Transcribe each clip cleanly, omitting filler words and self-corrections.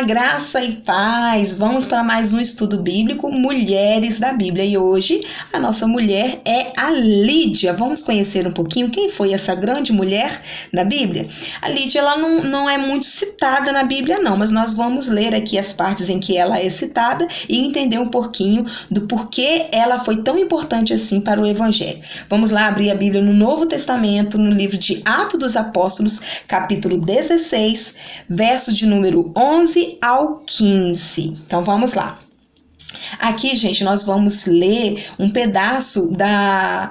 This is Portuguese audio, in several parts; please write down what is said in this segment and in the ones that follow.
graça e paz. Vamos para mais um estudo bíblico, Mulheres da Bíblia. E hoje a nossa mulher é a Lídia. Vamos conhecer um pouquinho quem foi essa grande mulher na Bíblia? A Lídia, ela não é muito citada na Bíblia não, mas nós vamos ler aqui as partes em que ela é citada e entender um pouquinho do porquê ela foi tão importante assim para o Evangelho. Vamos lá abrir a Bíblia no Novo Testamento, no livro de Atos dos Apóstolos, capítulo 16, versos de número 11 ao 15. Então vamos lá. Aqui, gente, nós vamos ler um pedaço da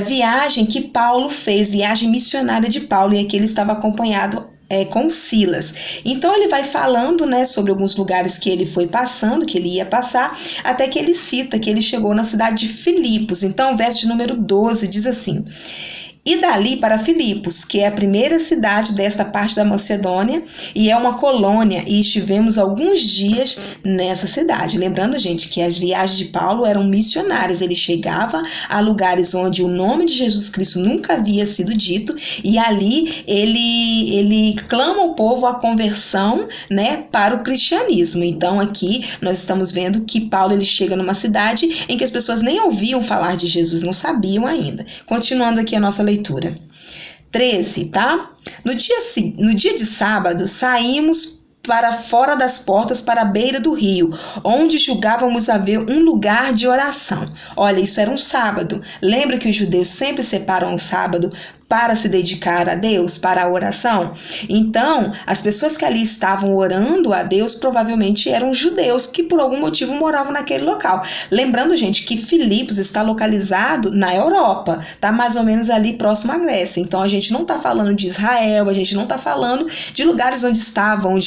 viagem que Paulo fez, viagem missionária de Paulo, e aqui ele estava acompanhado com Silas. Então ele vai falando, né, sobre alguns lugares que ele foi passando, que ele ia passar, até que ele cita que ele chegou na cidade de Filipos. Então o verso de número 12 diz assim: e dali para Filipos, que é a primeira cidade desta parte da Macedônia e é uma colônia, e estivemos alguns dias nessa cidade. Lembrando, gente, que as viagens de Paulo eram missionárias. Ele chegava a lugares onde o nome de Jesus Cristo nunca havia sido dito, e ali ele clama ao povo a conversão, né, para o cristianismo. Então aqui nós estamos vendo que Paulo ele chega numa cidade em que as pessoas nem ouviam falar de Jesus, não sabiam ainda. Continuando aqui a nossa leitura. 13, tá? No dia de sábado, saímos para fora das portas, para a beira do rio, onde julgávamos haver um lugar de oração. Olha, isso era um sábado. Lembra que os judeus sempre separam o sábado para se dedicar a Deus, para a oração? Então, as pessoas que ali estavam orando a Deus provavelmente eram judeus que por algum motivo moravam naquele local. Lembrando, gente, que Filipos está localizado na Europa, tá mais ou menos ali próximo à Grécia. Então, a gente não está falando de Israel, a gente não está falando de lugares onde estavam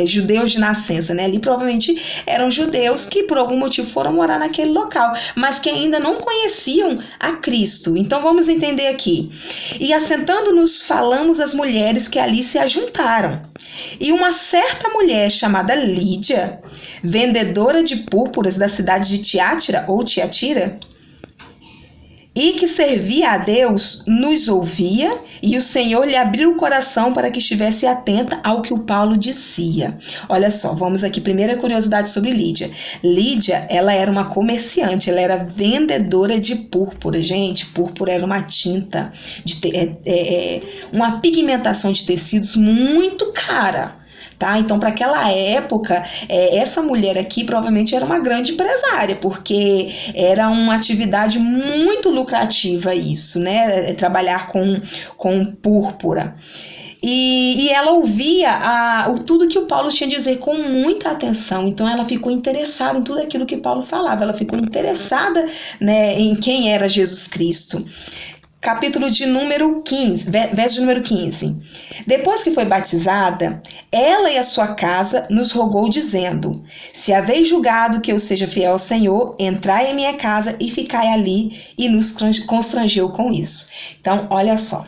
judeus de nascença, né? Ali provavelmente eram judeus que por algum motivo foram morar naquele local, mas que ainda não conheciam a Cristo. Então, vamos entender aqui. E assentando-nos, falamos às mulheres que ali se ajuntaram. E uma certa mulher chamada Lídia, vendedora de púrpuras da cidade de Tiatira ou Tiatira, e que servia a Deus, nos ouvia, e o Senhor lhe abriu o coração para que estivesse atenta ao que o Paulo dizia. Olha só, vamos aqui, primeira curiosidade sobre Lídia. Lídia, ela era uma comerciante, ela era vendedora de púrpura. Gente, púrpura era uma tinta, uma pigmentação de tecidos muito cara. Tá? Então, para aquela época, essa mulher aqui provavelmente era uma grande empresária, porque era uma atividade muito lucrativa isso, né? Trabalhar com púrpura. E ela ouvia tudo que o Paulo tinha a dizer com muita atenção. Então ela ficou interessada em tudo aquilo que Paulo falava. Ela ficou interessada, né, em quem era Jesus Cristo. Capítulo de número 15, verso de número 15. Depois que foi batizada, ela e a sua casa nos rogou, dizendo: se haveis julgado que eu seja fiel ao Senhor, entrai em minha casa e ficai ali, e nos constrangeu com isso. Então, olha só.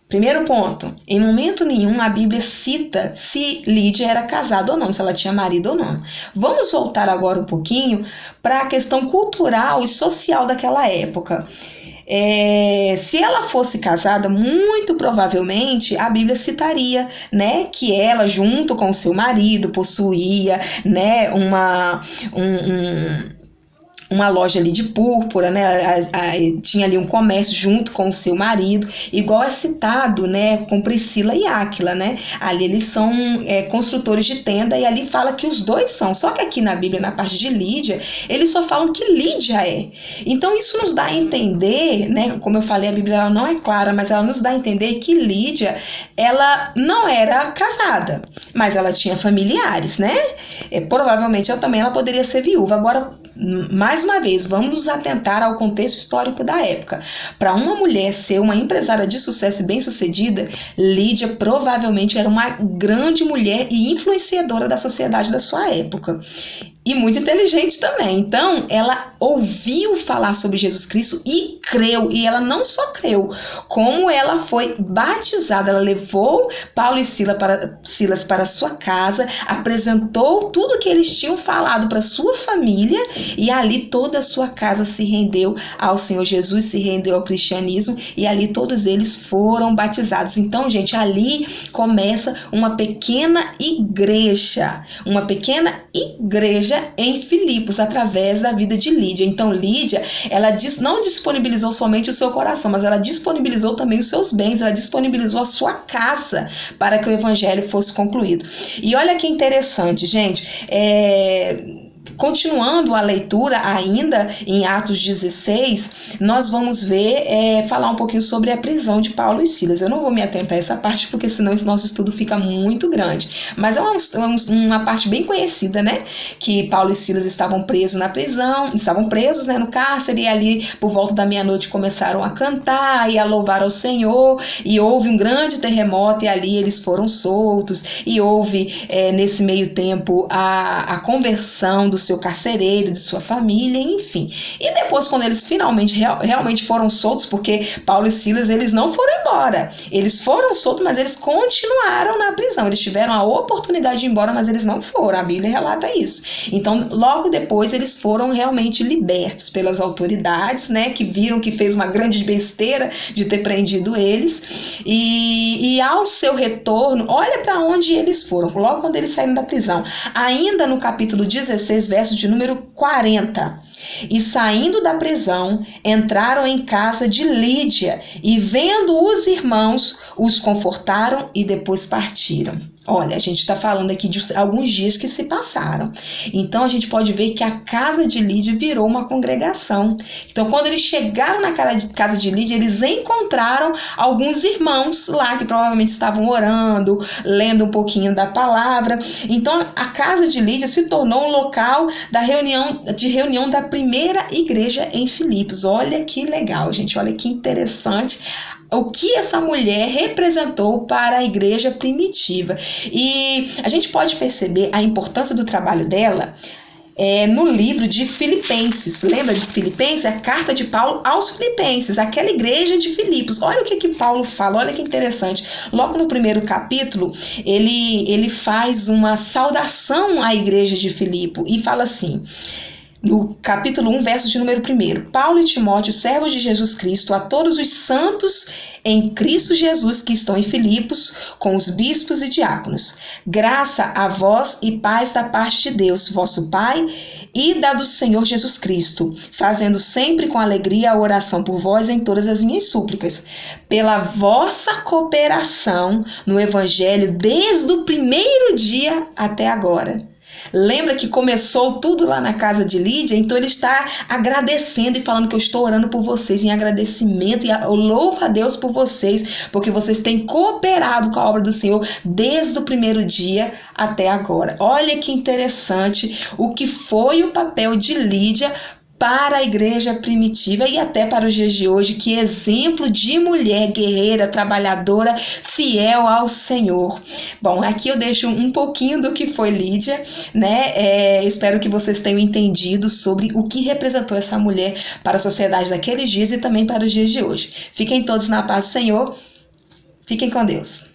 Primeiro ponto, em momento nenhum a Bíblia cita se Lídia era casada ou não, se ela tinha marido ou não. Vamos voltar agora um pouquinho para a questão cultural e social daquela época. Se ela fosse casada, muito provavelmente a Bíblia citaria, né, que ela junto com seu marido possuía, né, uma loja ali de púrpura, né? Tinha ali um comércio junto com o seu marido, igual é citado, né, com Priscila e Áquila, né? Ali eles são construtores de tenda, e ali fala que os dois são. Só que aqui na Bíblia, na parte de Lídia, eles só falam que Lídia é. Então isso nos dá a entender, né? Como eu falei, a Bíblia ela não é clara, mas ela nos dá a entender que Lídia, ela não era casada, mas ela tinha familiares, né? Provavelmente ela poderia ser viúva. Agora, mais uma vez, vamos nos atentar ao contexto histórico da época. Para uma mulher ser uma empresária de sucesso e bem-sucedida, Lídia provavelmente era uma grande mulher e influenciadora da sociedade da sua época. e muito inteligente também. Então, ela ouviu falar sobre Jesus Cristo e creu. E ela não só creu, como ela foi batizada. Ela levou Paulo e Silas para sua casa, apresentou tudo que eles tinham falado para sua família, e ali toda a sua casa se rendeu ao Senhor Jesus, se rendeu ao cristianismo, e ali todos eles foram batizados. Então, gente, ali começa uma pequena igreja em Filipos, através da vida de Lídia. Então, Lídia, ela não disponibilizou somente o seu coração, mas ela disponibilizou também os seus bens, ela disponibilizou a sua casa para que o evangelho fosse concluído. E olha que interessante, gente, continuando a leitura ainda em Atos 16, nós vamos ver, falar um pouquinho sobre a prisão de Paulo e Silas. Eu não vou me atentar a essa parte, porque senão esse nosso estudo fica muito grande. Mas é uma parte bem conhecida, né? Que Paulo e Silas estavam presos na prisão, estavam presos, né, no cárcere, e ali por volta da meia-noite começaram a cantar e a louvar ao Senhor, e houve um grande terremoto, e ali eles foram soltos, e houve nesse meio tempo a conversão do seu carcereiro, de sua família, enfim. E depois, quando eles finalmente realmente foram soltos, porque Paulo e Silas, eles não foram embora, eles foram soltos, mas eles continuaram na prisão, eles tiveram a oportunidade de ir embora, mas eles não foram, a Bíblia relata isso. Então, logo depois, eles foram realmente libertos pelas autoridades, né, que viram que fez uma grande besteira de ter prendido eles, e ao seu retorno, olha para onde eles foram, logo quando eles saíram da prisão, ainda no capítulo 16, verso de número 40. E saindo da prisão, entraram em casa de Lídia, e vendo os irmãos, os confortaram e depois partiram. Olha, a gente está falando aqui de alguns dias que se passaram. Então, a gente pode ver que a casa de Lídia virou uma congregação. Então, quando eles chegaram na casa de Lídia, eles encontraram alguns irmãos lá que provavelmente estavam orando, lendo um pouquinho da palavra. Então, a casa de Lídia se tornou um local de reunião da primeira igreja em Filipos. Olha que legal, gente. Olha que interessante o que essa mulher representou para a igreja primitiva. E a gente pode perceber a importância do trabalho dela no livro de Filipenses. Lembra de Filipenses? A carta de Paulo aos Filipenses, aquela igreja de Filipos. Olha o que Paulo fala, olha que interessante. Logo no primeiro capítulo, ele faz uma saudação à igreja de Filipe e fala assim, no capítulo 1, verso de número 1. Paulo e Timóteo, servos de Jesus Cristo, a todos os santos em Cristo Jesus que estão em Filipos, com os bispos e diáconos. Graça a vós e paz da parte de Deus, vosso Pai, e da do Senhor Jesus Cristo, fazendo sempre com alegria a oração por vós em todas as minhas súplicas, pela vossa cooperação no Evangelho desde o primeiro dia até agora. Lembra que começou tudo lá na casa de Lídia? Então ele está agradecendo e falando que eu estou orando por vocês em agradecimento, e eu louvo a Deus por vocês, porque vocês têm cooperado com a obra do Senhor desde o primeiro dia até agora. Olha que interessante o que foi o papel de Lídia para a igreja primitiva e até para os dias de hoje. Que exemplo de mulher guerreira, trabalhadora, fiel ao Senhor. Bom, aqui eu deixo um pouquinho do que foi Lídia, né? Espero que vocês tenham entendido sobre o que representou essa mulher para a sociedade daqueles dias e também para os dias de hoje. Fiquem todos na paz do Senhor. Fiquem com Deus.